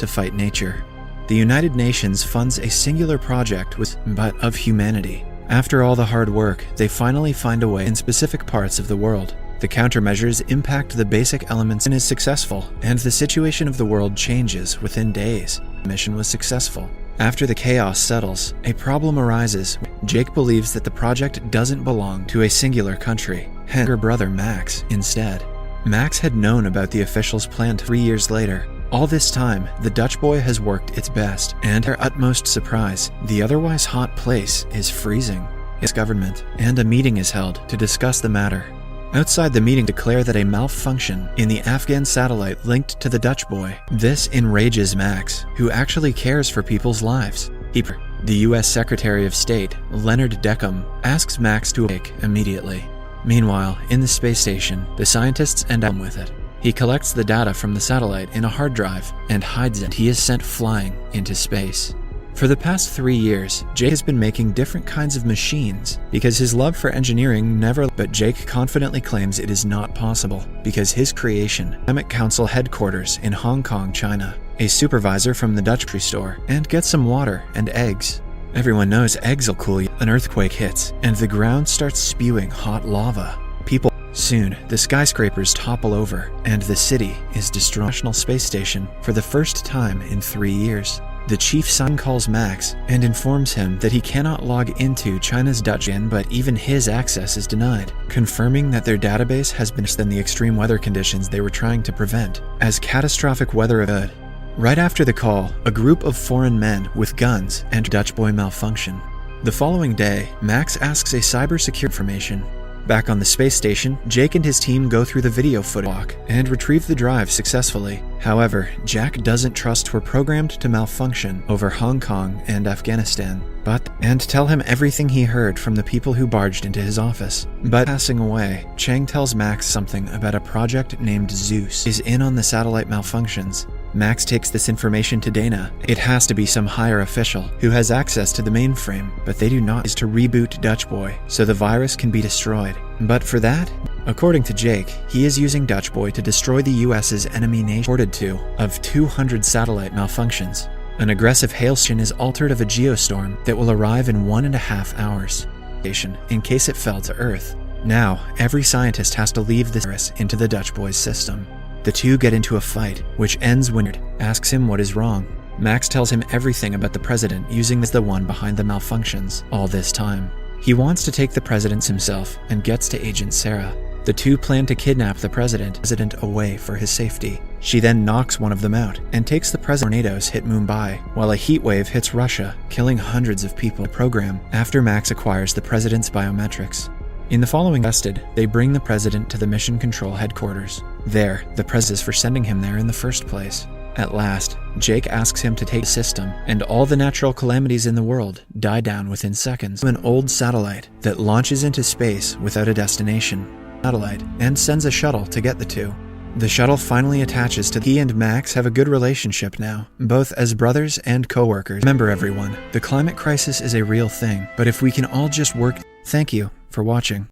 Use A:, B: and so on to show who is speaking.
A: to fight nature. The United Nations funds a singular project but of humanity. After all the hard work, they finally find a way in specific parts of the world. The countermeasures impact the basic elements and is successful, and the situation of the world changes within days. The mission was successful. After the chaos settles, a problem arises. Jake believes that the project doesn't belong to a singular country, hence her brother Max instead. Max had known about the officials' plan 3 years later. All this time, the Dutch boy has worked its best, and to their utmost surprise, the otherwise hot place is freezing. Its government, and a meeting is held to discuss the matter. Outside the meeting declare that a malfunction in the Afghan satellite linked to the Dutch boy. This enrages Max, who actually cares for people's lives. The US Secretary of State, Leonard Deckham, asks Max to awake immediately. Meanwhile, in the space station, the scientists end up with it. He collects the data from the satellite in a hard drive and hides it. He is sent flying into space. For the past 3 years, Jake has been making different kinds of machines because his love for engineering but Jake confidently claims it is not possible because his creation, Climate Council headquarters in Hong Kong, China, a supervisor from the Dutch grocery store, and get some water and eggs. Everyone knows eggs will cool you. An earthquake hits, and the ground starts spewing hot lava. Soon, the skyscrapers topple over, and the city is destroyed. International Space Station for the first time in 3 years. The chief son calls Max and informs him that he cannot log into China's Dutch but even his access is denied, confirming that their database has been worse than the extreme weather conditions they were trying to prevent, as catastrophic weather occurred. Right after the call, a group of foreign men with guns enter Dutch boy malfunction. The following day, Max asks a cybersecurity information. Back on the space station, Jake and his team go through the video footage and retrieve the drive successfully. However, Jack doesn't trust we're programmed to malfunction over Hong Kong and Afghanistan, and tell him everything he heard from the people who barged into his office. But passing away, Chang tells Max something about a project named Zeus is in on the satellite malfunctions. Max takes this information to Dana. It has to be some higher official who has access to the mainframe, but they do not. Is to reboot Dutch Boy so the virus can be destroyed. But for that, according to Jake, he is using Dutch Boy to destroy the US's enemy nation. Reported to of 200 satellite malfunctions. An aggressive hailstorm is altered of a geostorm that will arrive in 1.5 hours. In case it fell to Earth. Now, every scientist has to leave this virus into the Dutch Boy's system. The two get into a fight, which ends when Leonard asks him what is wrong. Max tells him everything about the president using as the one behind the malfunctions all this time. He wants to take the president himself and gets to Agent Sarah. The two plan to kidnap the president away for his safety. She then knocks one of them out and takes the president. Tornadoes hit Mumbai, while a heat wave hits Russia, killing hundreds of people. Program after Max acquires the president's biometrics. In the following they bring the president to the Mission Control headquarters. There, the president is for sending him there in the first place. At last, Jake asks him to take the system, and all the natural calamities in the world die down within seconds. An old satellite that launches into space without a destination. And sends a shuttle to get the two. The shuttle finally attaches to he and Max have a good relationship now, both as brothers and co-workers. Remember everyone, the climate crisis is a real thing, but if we can all just work. Thank you for watching.